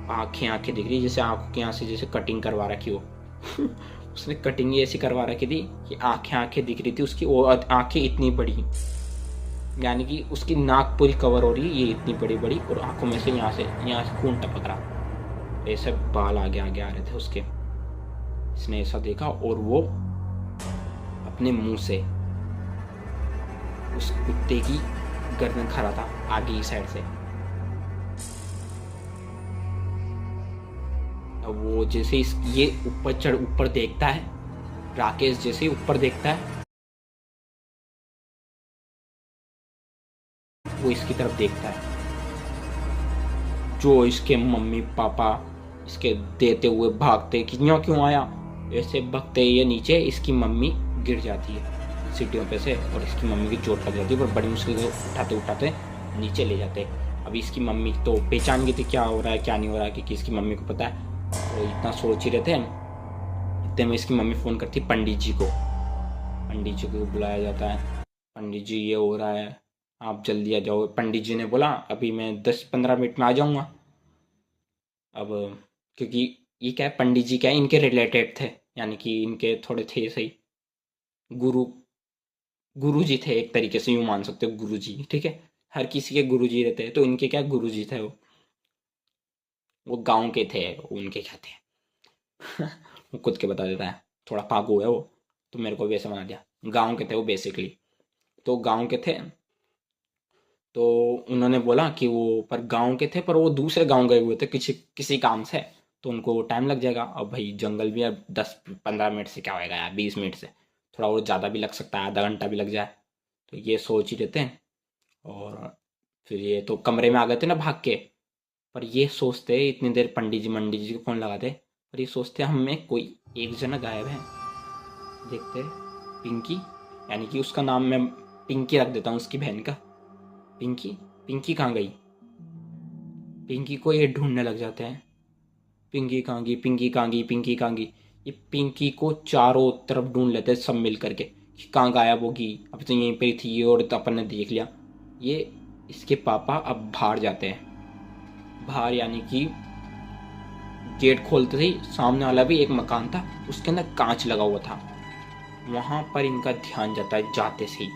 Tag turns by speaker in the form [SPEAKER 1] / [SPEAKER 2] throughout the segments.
[SPEAKER 1] आंखें आंखें दिख रही, जैसे आंखों के यहाँ से जैसे कटिंग करवा रखी हो। उसने कटिंग ही ऐसी करवा रखी थी कि आंखें आंखें दिख रही थी उसकी, और आंखें इतनी बड़ी, यानी कि उसकी नाक पूरी कवर हो रही है, ये इतनी बड़ी बड़ी, और आंखों में से यहाँ से खून टपक रहा, ऐसे बाल आगे आगे आ रहे थे उसके। इसने ऐसा देखा और वो अपने मुंह से उस कुत्ते की गर्दन खा रहा था आगे की साइड से। अब वो जैसे ये ऊपर देखता है, राकेश जैसे ही ऊपर देखता है वो इसकी तरफ देखता है, जो इसके मम्मी पापा इसके देते हुए भागते कि यहाँ क्यों आया, ऐसे भगते ये नीचे इसकी मम्मी गिर जाती है सीढ़ियों पे से, और इसकी मम्मी की चोट लग जाती है, पर बड़ी मुश्किल से उठाते उठाते नीचे ले जाते। अभी इसकी मम्मी तो पहचान गई थी क्या हो रहा है क्या नहीं हो रहा है, क्योंकि इसकी मम्मी को पता है, तो इतना सोच ही रहे थे। इतने में इसकी मम्मी फ़ोन करती पंडित जी को। पंडित जी को बुलाया जाता है, पंडित जी ये हो रहा है, आप जल्दी आ जाओ। पंडित जी ने बोला अभी मैं 10-15 मिनट में आ जाऊँगा। अब क्योंकि ये क्या है, पंडित जी क्या है इनके रिलेटेड थे, यानी कि इनके थोड़े थे सही गुरु, गुरु जी थे एक तरीके से, यूँ मान सकते हो गुरु जी, ठीक है। हर किसी के गुरु जी रहते हैं, तो इनके क्या गुरु जी थे वो गांव के थे, उनके क्या थे। वो खुद के बता देता है, थोड़ा पागू है वो, तो मेरे को भी ऐसे बना दिया। गांव के थे वो बेसिकली, तो गांव के थे। तो उन्होंने बोला कि वो पर गांव के थे, पर वो दूसरे गांव गए हुए थे किसी किसी काम से, तो उनको टाइम लग जाएगा। अब भाई जंगल भी है, 10-15 मिनट से क्या होएगा यार, 20 मिनट से, थोड़ा और ज़्यादा भी लग सकता है, आधा घंटा भी लग जाए। तो ये सोच ही रहते हैं, और फिर ये तो कमरे में आ गए थे ना भाग के। पर ये सोचते इतनी देर पंडित जी को फ़ोन लगाते, पर ये सोचते हम में कोई एक जना गायब है। देखते पिंकी, यानी कि उसका नाम मैं पिंकी रख देता हूँ उसकी बहन का, पिंकी। पिंकी कहाँ गई, पिंकी को ये ढूंढने लग जाते हैं, पिंकी कहाँ गई, पिंकी कहाँ गई, पिंकी कहाँ गई। ये पिंकी को चारों तरफ ढूंढ लेते हैं सब मिल करके कि कहाँ गायब होगी, अब तो यहीं पे थी और तो अपन ने देख लिया। ये इसके पापा अब बाहर जाते हैं, बाहर यानी कि गेट खोलते ही सामने वाला भी एक मकान था, उसके अंदर कांच लगा हुआ था, वहाँ पर इनका ध्यान जाता है जाते से ही।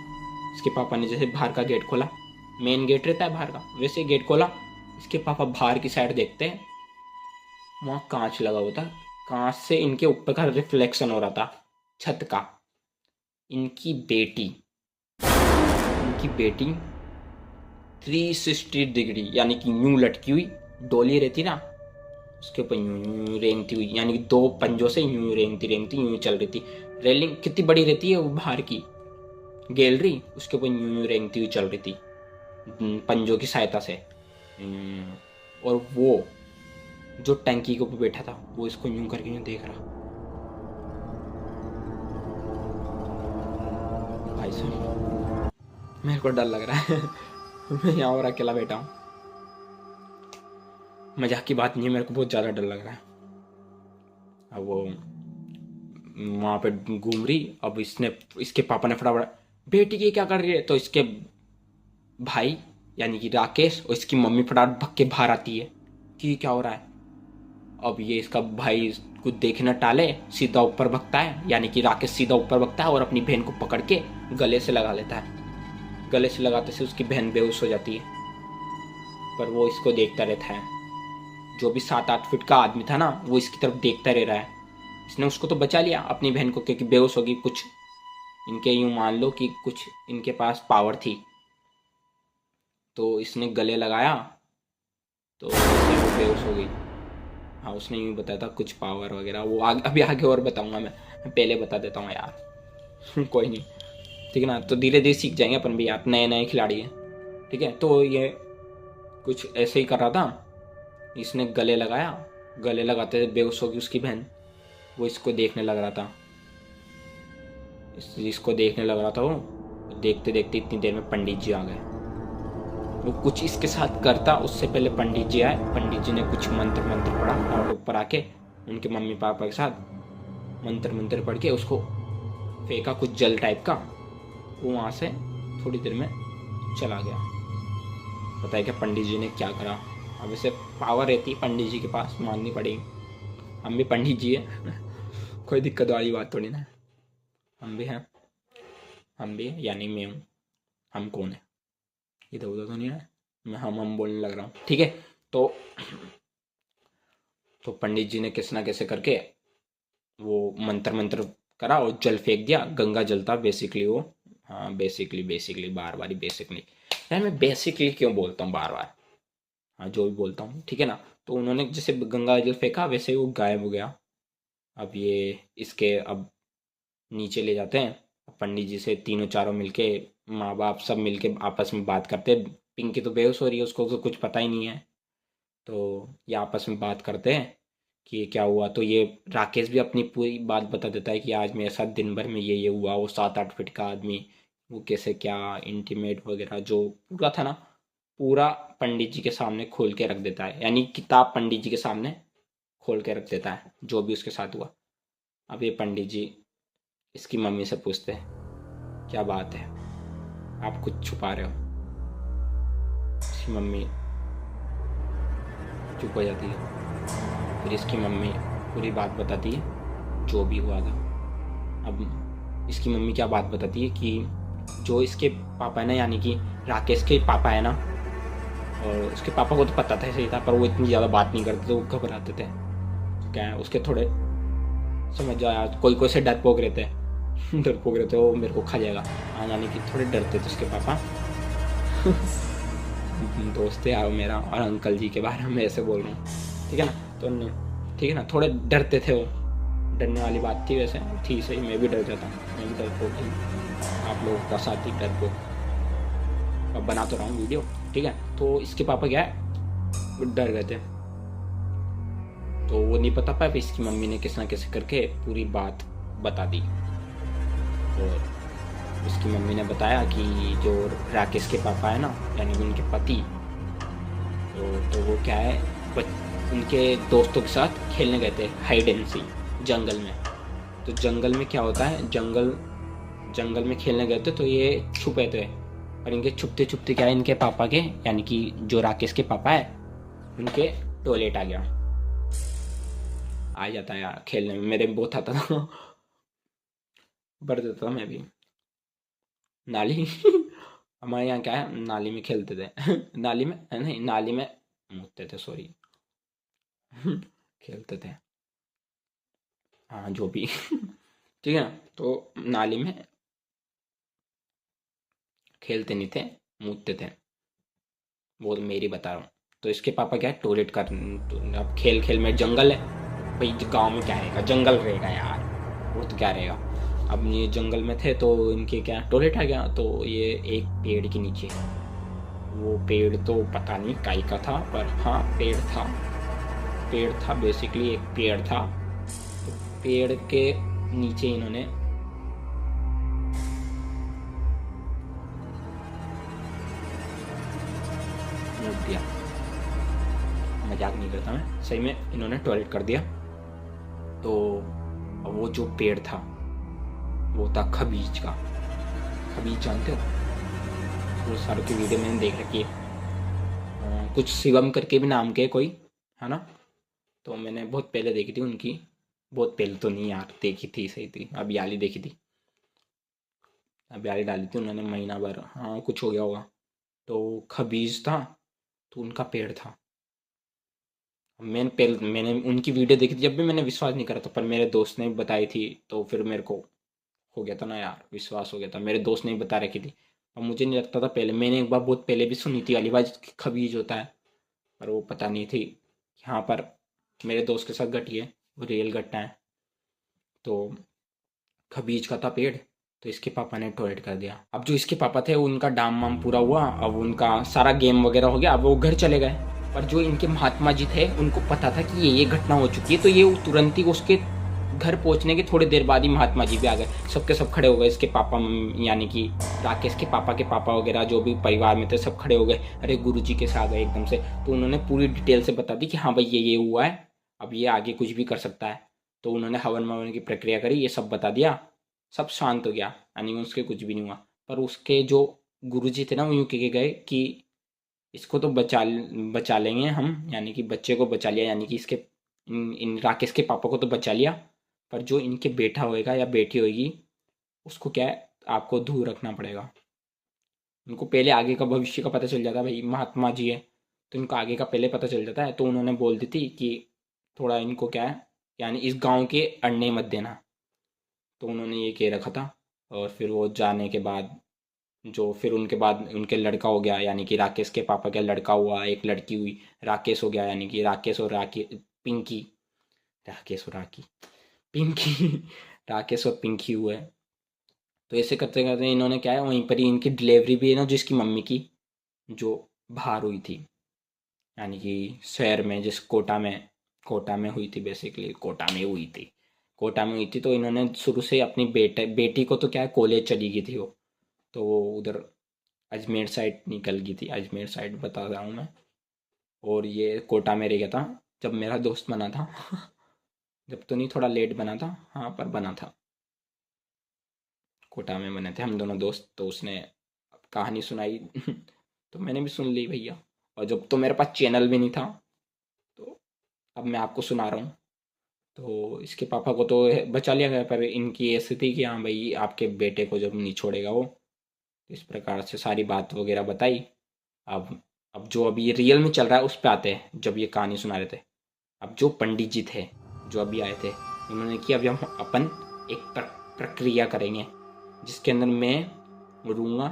[SPEAKER 1] इसके पापा ने जैसे बाहर का गेट खोला, मेन गेट रहता है बाहर का, वैसे गेट खोला, इसके पापा बाहर की साइड देखते हैं, वहाँ कांच लगा हुआ था, कांच से इनके ऊपर का रिफ्लेक्शन हो रहा था छत का। इनकी बेटी, इनकी बेटी 360 डिग्री यानी कि यूं लटकी हुई, डोली रहती ना उसके ऊपर यूं यूं रेंगती हुई, यानी कि दो पंजों से यूं रेंगती रेंगती यूं चल रही थी। रेलिंग कितनी बड़ी रहती है वो बाहर की गैलरी, उसके ऊपर यूं यूं रेंगती हुई चल रही थी पंजों की सहायता से। और वो जो टंकी के ऊपर बैठा था वो इसको यूं करके यूं देख रहा। भाई साहब मेरे को डर लग रहा है। मैं यहाँ और अकेला बैठा हूँ, मजाक की बात नहीं है, मेरे को बहुत ज़्यादा डर लग रहा है। अब वो वहाँ पे घूम रही, अब इसने इसके पापा ने फटाफट बेटी ये क्या कर रही है, तो इसके भाई यानी कि राकेश और इसकी मम्मी फटाफट भग के बाहर आती है कि क्या हो रहा है। अब ये इसका भाई कुछ देखना टाले सीधा ऊपर भगता है, यानी कि राकेश सीधा ऊपर भगता है और अपनी बहन को पकड़ के गले से लगा लेता है। गले से लगाते से उसकी बहन बेहोश हो जाती है, पर वो इसको देखता रहता है। जो भी 7-8 फीट का आदमी था ना वो इसकी तरफ देखता रह रहा है। इसने उसको तो बचा लिया अपनी बहन को, क्योंकि बेहोश होगी, कुछ इनके यूं मान लो कि कुछ इनके पास पावर थी, तो इसने गले लगाया तो वो बेहोश हो गई। हाँ उसने यूं बताया था कुछ पावर वगैरह, वो अभी आगे और बताऊंगा मैं पहले बता देता हूँ यार। कोई नहीं, ठीक है ना, तो धीरे धीरे सीख जाएंगे अपन भी यार, नए नए खिलाड़ी हैं, ठीक है। तो ये कुछ ऐसे ही कर रहा था, इसने गले लगाया, गले लगाते बेहोश होगी उसकी बहन, वो इसको देखने लग रहा था, इसको देखने लग रहा था वो देखते देखते इतनी देर में पंडित जी आ गए। वो कुछ इसके साथ करता उससे पहले पंडित जी आए, पंडित जी ने कुछ मंत्र मंत्र पढ़ा और ऊपर आके उनके मम्मी पापा के साथ मंत्र मंत्र पढ़ के उसको फेंका कुछ जल टाइप का, वो वहाँ से थोड़ी देर में चला गया। बताया क्या पंडित जी ने क्या करा, अब इसे पावर रहती है पंडित जी के पास, माननी पड़ेगी। हम भी पंडित जी हैं कोई दिक्कत वाली बात थोड़ी ना। हम भी हैं, हम भी हैं, यानी मैं हूँ। हम कौन है, इधर उधर तो नहीं है, मैं हम बोलने लग रहा हूँ। ठीक है, तो पंडित जी ने किस ना कैसे करके वो मंत्र मंत्र करा और जल फेंक दिया। गंगा जल था बेसिकली वो। हाँ बेसिकली बार बार ही बेसिकली, यार मैं बेसिकली क्यों बोलता हूँ बार बार, हाँ जो भी बोलता हूँ, ठीक है ना। तो उन्होंने जैसे गंगा जल फेंका वैसे ही वो गायब हो गया। अब ये इसके अब नीचे ले जाते हैं पंडित जी से, तीनों चारों मिलके, माँ बाप सब मिलके आपस में बात करते हैं। पिंकी तो बेहोश हो रही है, उसको तो कुछ पता ही नहीं है। तो ये आपस में बात करते हैं कि ये क्या हुआ। तो ये राकेश भी अपनी पूरी बात बता देता है कि आज मेरे साथ दिन भर में ये हुआ। वो 7-8 फीट का आदमी, वो कैसे क्या इंटीमेट वगैरह जो पूरा था ना, पूरा पंडित जी के सामने खोल के रख देता है। यानी किताब पंडित जी के सामने खोल के रख देता है जो भी उसके साथ हुआ। अब ये पंडित जी इसकी मम्मी से पूछते हैं क्या बात है, आप कुछ छुपा रहे हो। इसकी मम्मी चुप हो जाती है। फिर इसकी मम्मी पूरी बात बताती है जो भी हुआ था। अब इसकी मम्मी क्या बात बताती है कि जो इसके पापा है ना, यानी कि राकेश के पापा है ना, और उसके पापा को तो पता था सही था, पर वो इतनी ज़्यादा बात नहीं करते थे, वो घबराते थे। क्या है उसके थोड़े, समझ जाओ यार, कोई कोई से डरपोक रहते हैं डरपोक रहते वो मेरे को खा जाएगा, यानी कि थोड़े डरते थे उसके पापा दोस्त है यार मेरा, और अंकल जी के बारे में ऐसे बोल रहा हूँ, ठीक है ना। तो ठीक है ना, थोड़े डरते थे वो, डरने वाली बात थी वैसे, थी सही, मैं भी डर जाता हूँ, मैं भी डरपोक ही, आप लोगों का साथ ही डरपोक। अब बना तो रहा हूँ वीडियो, ठीक है। तो इसके पापा क्या है, वो डर गए थे, तो वो नहीं पता पाया। इसकी मम्मी ने किस ना कैसे करके पूरी बात बता दी, और उसकी मम्मी ने बताया कि जो राकेश के पापा है ना, यानी कि उनके पति, तो वो क्या है, उनके दोस्तों के साथ खेलने गए थे हाइड एंड सी जंगल में। तो जंगल में क्या होता है, जंगल में खेलने गए थे, तो ये छुपे थे। और इनके छुपते छुपते क्या है, इनके पापा के, यानी कि जो राकेश के पापा है, उनके टॉयलेट आ जाता है यार खेलने में, मेरे में बहुत आता था भर देता था मैं भी नाली हमारे यहाँ क्या है, नाली में खेलते थे नाली में नहीं, नाली में मुतते थे, सॉरी खेलते थे, हाँ जो भी ठीक है ना। तो नाली में खेलते नहीं थे, मुतते थे, वो तो मेरी बता रहा हूँ। तो इसके पापा क्या है, टॉयलेट कर, तो अब खेल खेल में जंगल है भाई, गांव में क्या रहेगा, जंगल रहेगा यार, वो तो क्या रहेगा। अब ये जंगल में थे, तो इनके क्या टॉयलेट आ गया। तो ये एक पेड़ के नीचे, वो पेड़ तो पता नहीं काई का था, पर हाँ पेड़ था बेसिकली, एक पेड़ था। तो पेड़ के नीचे इन्होंने मूत दिया, मजाक नहीं करता मैं, सही में इन्होंने टॉयलेट कर दिया। तो वो जो पेड़ था वो था खबीज का। खबीज जानते हो, वो सारों की वीडियो मैंने देख रखी है, कुछ शिवम करके भी नाम के कोई है ना। तो मैंने बहुत पहले देखी थी उनकी, बहुत पहले तो नहीं यार, देखी थी सही थी, अब याली देखी थी, अब याली डाली थी उन्होंने महीना भर, हाँ कुछ हो गया होगा। तो खबीज था, तो उनका पेड़ था। मैंने उनकी वीडियो देखी थी, जब भी मैंने विश्वास नहीं करा था, पर मेरे दोस्त ने बताई थी, तो फिर मेरे को हो गया था ना यार, विश्वास हो गया था, मेरे दोस्त ने बता रखी थी। और मुझे नहीं लगता था पहले, मैंने एक बार बहुत पहले भी सुनी थी अलीबाज खबीज होता है, पर वो पता नहीं थी कि हाँ, पर मेरे दोस्त के साथ घटी है, वो रियल घटना है। तो खबीज का था पेड़, तो इसके पापा ने टॉयलेट कर दिया। अब जो इसके पापा थे उनका डाम वाम पूरा हुआ, अब उनका सारा गेम वगैरह हो गया, अब वो घर चले गए। पर जो इनके महात्मा जी थे उनको पता था कि ये घटना हो चुकी है, तो ये तुरंत ही उसके घर पहुंचने के थोड़ी देर बाद ही महात्मा जी भी आ गए, सबके सब खड़े हो गए। इसके पापा यानी कि राकेश के पापा वगैरह जो भी परिवार में थे सब खड़े हो गए, अरे गुरु जी कैसे आ गए एकदम से। तो उन्होंने पूरी डिटेल से बता दी कि हाँ भाई ये हुआ है, अब ये आगे कुछ भी कर सकता है। तो उन्होंने हवन मवन की प्रक्रिया करी, ये सब बता दिया, सब शांत हो गया, यानी उसके कुछ भी नहीं हुआ। पर उसके जो गुरुजी थे ना, वो यूँ कह के गए कि इसको तो बचा लेंगे हम, यानी कि बच्चे को बचा लिया, यानी कि इसके इन राकेश के पापा को तो बचा लिया, पर जो इनके बेटा होएगा या बेटी होएगी उसको क्या है आपको दूर रखना पड़ेगा। उनको पहले आगे का भविष्य का पता चल जाता है, भाई महात्मा जी है तो इनको आगे का पहले पता चल जाता है, तो उन्होंने बोल दी थी कि थोड़ा इनको क्या है यानी इस गांव के अड़ने मत देना, तो उन्होंने ये कह रखा था। और फिर वो जाने के बाद जो फिर उनके बाद उनके लड़का हो गया, यानी कि राकेश के पापा का लड़का हुआ, एक लड़की हुई, राकेश हो गया, यानी कि राकेश और राकी पिंकी, राकेश और राकी पिंकी राकेश और पिंकी हुए। तो ऐसे करते करते इन्होंने क्या है वहीं पर ही इनकी डिलीवरी भी है ना, जिसकी मम्मी की जो बाहर हुई थी, यानी कि शहर में, जिस कोटा में हुई थी, बेसिकली कोटा में हुई थी, कोटा में हुई थी। तो इन्होंने शुरू से अपनी बेटी को तो क्या है कॉलेज चली गई थी वो, तो वो उधर अजमेर साइड निकल गई थी, अजमेर साइड बता रहा हूँ मैं। और ये कोटा में रह गया था जब मेरा दोस्त बना था जब तो नहीं, थोड़ा लेट बना था, हाँ पर बना था, कोटा में बने थे हम दोनों दोस्त। तो उसने कहानी सुनाई तो मैंने भी सुन ली भैया, और जब तो मेरे पास चैनल भी नहीं था, तो अब मैं आपको सुना रहा हूँ। तो इसके पापा को तो बचा लिया गया, पर इनकी ऐसी थी कि हाँ भाई आपके बेटे को जब नहीं छोड़ेगा वो, इस प्रकार से सारी बात वगैरह बताई। अब जो अभी रियल में चल रहा है उस पे आते हैं, जब ये कहानी सुना रहे थे। अब जो पंडित जी थे जो अभी आए थे, उन्होंने किया अभी हम अपन एक प्रक्रिया करेंगे जिसके अंदर मैं रूंगा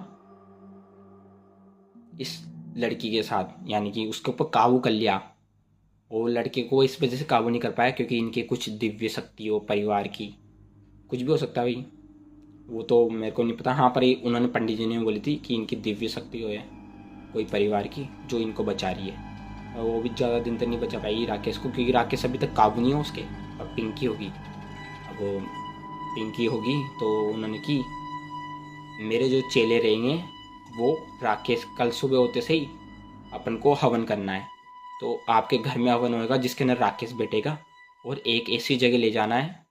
[SPEAKER 1] इस लड़की के साथ, यानी कि उसके ऊपर काबू कर लिया। और लड़के को इस वजह से काबू नहीं कर पाया क्योंकि इनके कुछ दिव्य शक्ति हो, परिवार की कुछ भी हो सकता है भाई, वो तो मेरे को नहीं पता। हाँ पर उन्होंने पंडित जी ने बोली थी कि इनकी दिव्य शक्ति हो है कोई परिवार की जो इनको बचा रही है। और वो भी ज़्यादा दिन तक नहीं बचा पाएगी राकेश को, क्योंकि राकेश अभी तक काबू नहीं है उसके। अब पिंकी होगी, अब वो पिंकी होगी तो उन्होंने की मेरे जो चेले रहेंगे वो राकेश कल सुबह होते से ही अपन को हवन करना है, तो आपके घर में हवन होएगा जिसके अंदर राकेश बैठेगा, और एक ऐसी जगह ले जाना है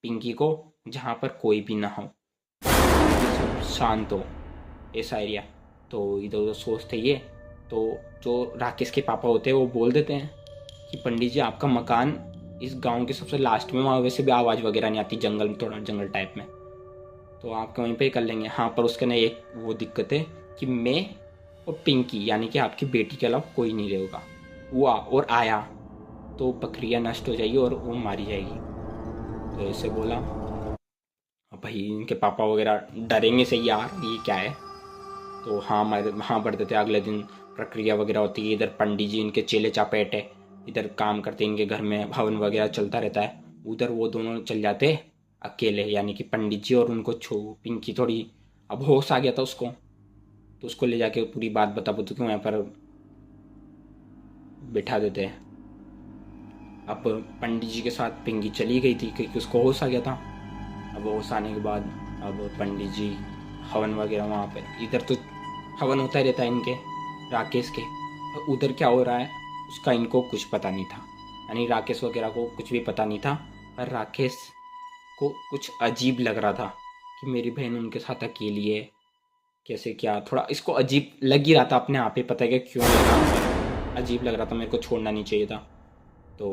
[SPEAKER 1] पिंकी को जहाँ पर कोई भी ना हो, शांत हो, ऐसा एरिया। तो इधर उधर सोचते ये, तो जो राकेश के पापा होते हैं वो बोल देते हैं कि पंडित जी आपका मकान इस गांव के सबसे लास्ट में, वहाँ वैसे भी आवाज़ वगैरह नहीं आती, जंगल में, थोड़ा जंगल टाइप में, तो आपके वहीं पे ही कर लेंगे। हाँ पर उसके ना एक वो दिक्कत है कि मैं और पिंकी यानी कि आपकी बेटी के अलावा कोई नहीं रहेगा, वो और आया तो प्रक्रिया नष्ट हो जाएगी और वो मारी जाएगी। तो ऐसे बोला। अब भाई इनके पापा वगैरह डरेंगे से यार ये क्या है, तो हाँ बढ़ देते। अगले दिन प्रक्रिया वगैरह होती है, इधर पंडित जी इनके चेले चापेट है, इधर काम करते इनके घर में हवन वगैरह चलता रहता है, उधर वो दोनों चल जाते अकेले, यानी कि पंडित जी और उनको पिंकी थोड़ी अब होश आ गया था उसको, तो उसको ले जाके पूरी बात बता के वहाँ पर बैठा देते हैं। अब पंडित जी के साथ पिंकी चली गई थी क्योंकि उसको होश आ गया था। अब होश आने के बाद अब पंडित जी हवन वगैरह वहाँ पे, इधर तो हवन होता ही रहता है इनके राकेश के, उधर क्या हो रहा है उसका इनको कुछ पता नहीं था, यानी राकेश वगैरह को कुछ भी पता नहीं था। पर राकेश को कुछ अजीब लग रहा था कि मेरी बहन उनके साथ अकेली है, कैसे क्या, थोड़ा इसको अजीब लग ही रहा था अपने आप ही, पता है क्यों लगा, अजीब लग रहा था, मेरे को छोड़ना नहीं चाहिए था। तो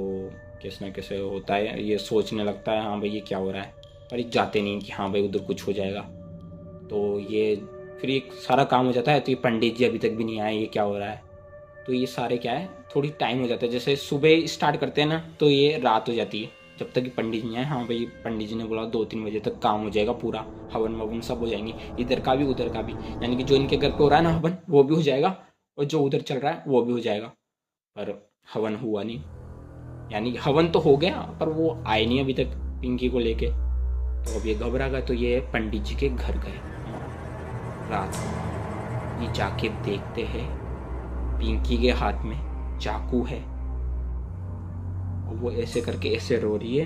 [SPEAKER 1] कैसे ना कैसे होता है, ये सोचने लगता है हाँ भाई ये क्या हो रहा है, पर ये जाते नहीं कि हाँ भाई उधर कुछ हो जाएगा। तो ये फिर एक सारा काम हो जाता है, तो ये पंडित जी अभी तक भी नहीं आए, ये क्या हो रहा है। तो ये सारे क्या है थोड़ी टाइम हो जाता है, जैसे सुबह स्टार्ट करते हैं ना तो ये रात हो जाती है जब तक कि पंडित जी आए। हाँ भाई पंडित जी ने बोला 2-3 बजे तक काम हो जाएगा पूरा, हवन ववन सब हो जाएंगे, इधर का भी उधर का भी, यानी कि जो इनके घर पे हो रहा है ना हवन वो भी हो जाएगा और जो उधर चल रहा है वो भी हो जाएगा। पर हवन हुआ नहीं, यानी हवन तो हो गया पर वो आए नहीं अभी तक पिंकी को लेके। तो अब ये घबरा गए, तो ये पंडित जी के घर गए रात को। ये जाके देखते हैं पिंकी के हाथ में चाकू है, और वो ऐसे करके ऐसे रो रही है,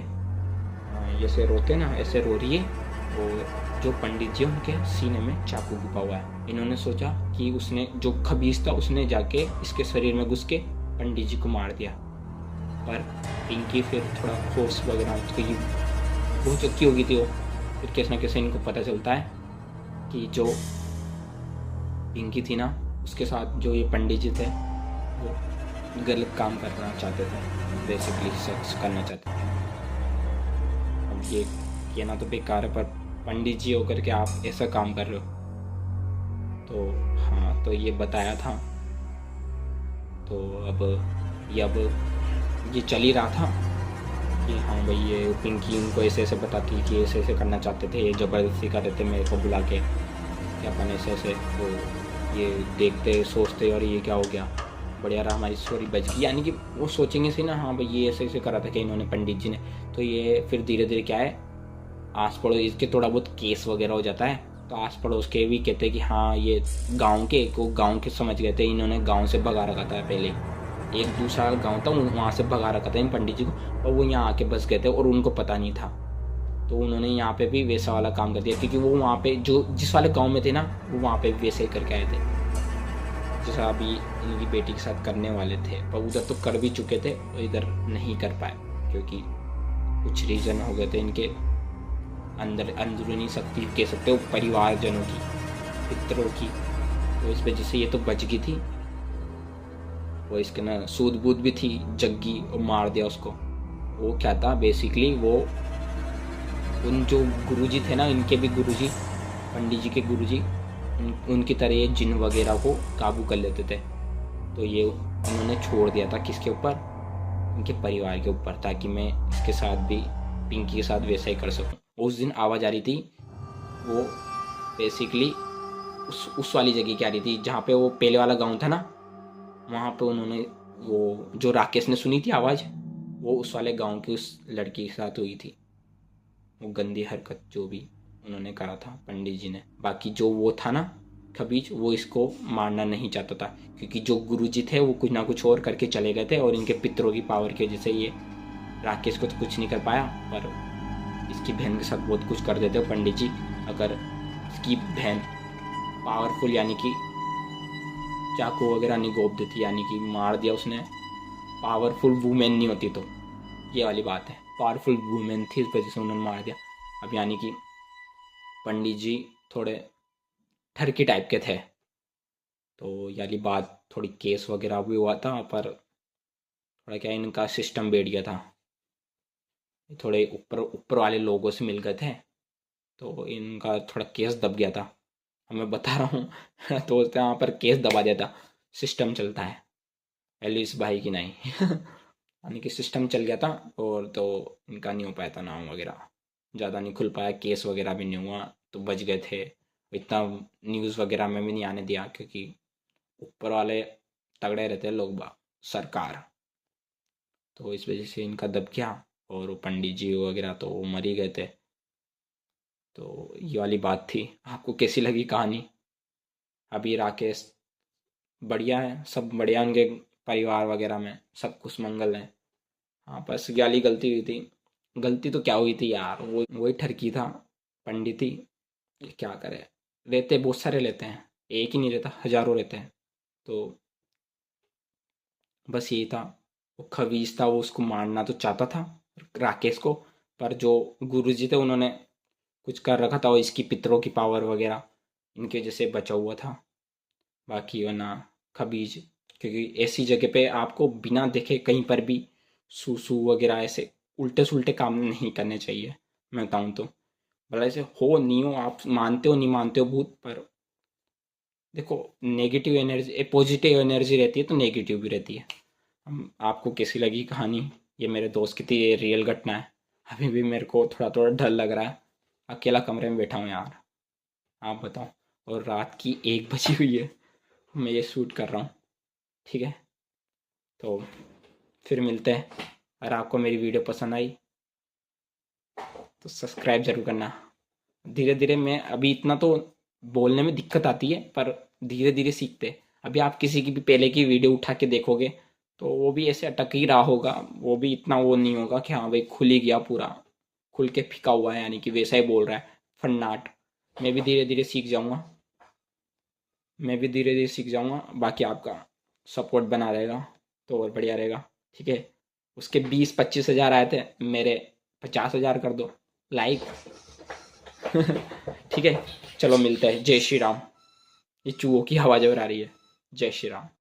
[SPEAKER 1] ऐसे रोते ना ऐसे रो रही है, और जो पंडित जी उनके सीने में चाकू घुपा हुआ है। इन्होंने सोचा कि उसने जो खबीज था उसने जाके इसके शरीर में घुस के पंडित जी को मार दिया, पर पिंकी फिर थोड़ा फोर्स वगैरह उसकी बहुत चक्की हो गई थी वो। फिर कैसे ना कैसे इनको पता चलता है कि जो पिंकी थी ना उसके साथ जो ये पंडित जी थे वो गलत काम करना चाहते थे, बेसिकली सेक्स करना चाहते थे। अब ये ना तो बेकार है, पर पंडित जी होकर के आप ऐसा काम कर रहे हो। तो हाँ, तो ये बताया था। तो अब ये चल ही रहा था कि हाँ भाई ये पिंकी उनको ऐसे ऐसे बताती कि ऐसे ऐसे करना चाहते थे, ये ज़बरदस्ती कर रहे थे मेरे को बुला के कि अपन ऐसे ऐसे। तो ये देखते सोचते और ये क्या हो गया, बढ़िया रहा, हमारी स्टोरी बच गई। यानी कि वो सोचेंगे से ना, हाँ भाई ये ऐसे ऐसे करा था कि इन्होंने पंडित जी ने। तो ये फिर धीरे धीरे क्या है, आस पड़ोस इसके थोड़ा बहुत केस वगैरह हो जाता है। तो आस पड़ोस के भी कहते हैं कि हाँ ये गाँव के समझ गए थे, इन्होंने गाँव से भगा रखा था पहले। एक दूसरा गांव था, वहाँ से भगा रखा था इन पंडित जी को, और वो यहाँ आके बस गए थे और उनको पता नहीं था। तो उन्होंने यहाँ पे भी वैसा वाला काम कर दिया, क्योंकि वो वहाँ पे जो जिस वाले गांव में थे ना, वो वहाँ पे वैसे ही करके आए थे जैसा अभी इनकी बेटी के साथ करने वाले थे। पर उधर तो कर भी चुके थे और इधर नहीं कर पाए, क्योंकि कुछ रीज़न हो गए थे इनके अंदरूनी शक्ति कह सकते हो, परिवारजनों की, पितरों की। तो इस वजह से ये तो बच गई थी। वो इसके ना सूद बूद भी थी, जग्गी, और मार दिया उसको। वो क्या था बेसिकली, वो उन जो गुरुजी थे ना, इनके भी गुरुजी, पंडित जी के गुरुजी, उनकी तरह ये जिन वगैरह को काबू कर लेते थे। तो ये उन्होंने छोड़ दिया था किसके ऊपर, इनके परिवार के ऊपर, ताकि मैं इसके साथ भी, पिंकी के साथ वैसा ही कर सकूं। उस दिन आवाज़ आ रही थी, वो बेसिकली उस वाली जगह की आ रही थी जहाँ पे वो पहले वाला गाँव था ना, वहाँ पे उन्होंने वो जो राकेश ने सुनी थी आवाज़, वो उस वाले गांव की उस लड़की के साथ हुई थी। वो गंदी हरकत जो भी उन्होंने करा था पंडित जी ने। बाकी जो वो था ना खबीज, वो इसको मारना नहीं चाहता था, क्योंकि जो गुरुजी थे वो कुछ ना कुछ और करके चले गए थे, और इनके पितरों की पावर की वजह से ये राकेश को तो कुछ नहीं कर पाया, पर इसकी बहन के साथ बहुत कुछ कर देते पंडित जी। अगर इसकी बहन पावरफुल, यानी कि चाकू वगैरह नहीं गोप देती, यानी कि मार दिया उसने, पावरफुल वुमेन नहीं होती, तो ये वाली बात है, पावरफुल वुमेन थी, इस वजह से उन्होंने मार दिया। अब यानी कि पंडित जी थोड़े ठरकी टाइप के थे, तो ये वाली बात, थोड़ी केस वगैरह भी हुआ था, पर थोड़ा क्या इनका सिस्टम बैठ गया था, थोड़े ऊपर ऊपर वाले लोगों से मिल गए थे, तो इनका थोड़ा केस दब गया था। मैं बता रहा हूँ तो यहाँ पर केस दबा दिया था, सिस्टम चलता है एलिस भाई की नहीं यानी कि सिस्टम चल गया था, और तो इनका नहीं हो पाया था नाम वगैरह, ज़्यादा नहीं खुल पाया, केस वगैरह भी नहीं हुआ, तो बच गए थे। इतना न्यूज़ वगैरह में भी नहीं आने दिया, क्योंकि ऊपर वाले तगड़े रहते हैं लोग, सरकार, तो इस वजह से इनका दब गया, और वो पंडित जी वगैरह तो मर ही गए थे। तो ये वाली बात थी। आपको कैसी लगी कहानी? अभी राकेश बढ़िया है, सब बढ़िया, उनके परिवार वगैरह में सब कुछ मंगल है। हाँ, बस ये वाली गलती हुई थी। गलती तो क्या हुई थी यार, वो वही ठरकी था पंडित ही, ये क्या करे, रहते बहुत सारे लेते हैं, एक ही नहीं रहता, हजारों रहते हैं। तो बस यही था, वो खबीज था, वो उसको मारना तो चाहता था राकेश को, पर जो गुरुजी थे उन्होंने कुछ कर रखा था, और इसकी पितरों की पावर वगैरह इनकी वजह से बचा हुआ था। बाकी वरना खबीज, क्योंकि ऐसी जगह पे आपको बिना देखे कहीं पर भी सूसू वगैरह ऐसे उल्टे सुलटे काम नहीं करने चाहिए, मैं बताऊँ तो। भला ऐसे हो नहीं हो, आप मानते हो नहीं मानते हो भूत, पर देखो नेगेटिव एनर्जी, पॉजिटिव एनर्जी रहती है तो नेगेटिव भी रहती है। आपको कैसी लगी कहानी? ये मेरे दोस्त की थी, ये रियल घटना है। अभी भी मेरे को थोड़ा थोड़ा डर लग रहा है, अकेला कमरे में बैठा हूँ यार, आप बताओ, और रात की 1 बजी हुई है, मैं ये शूट कर रहा हूँ, ठीक है। तो फिर मिलते हैं। अगर आपको मेरी वीडियो पसंद आई तो सब्सक्राइब ज़रूर करना। धीरे धीरे मैं, अभी इतना तो बोलने में दिक्कत आती है, पर धीरे धीरे सीखते। अभी आप किसी की भी पहले की वीडियो उठा के देखोगे तो वो भी ऐसे अटक ही रहा होगा, वो भी इतना वो नहीं होगा कि हाँ भाई खुल ही गया, पूरा खुल के फिका हुआ है, यानी कि वैसा ही बोल रहा है फन्नाट। मैं भी धीरे धीरे सीख जाऊँगा, मैं भी धीरे धीरे सीख जाऊँगा। बाकी आपका सपोर्ट बना रहेगा तो और बढ़िया रहेगा, ठीक है। उसके 20-25 हज़ार आए थे, मेरे 50 हज़ार कर दो लाइक ठीक है, चलो मिलते हैं। जय श्री राम। ये चूहों की आवाज़ और आ रही है। जय श्री राम।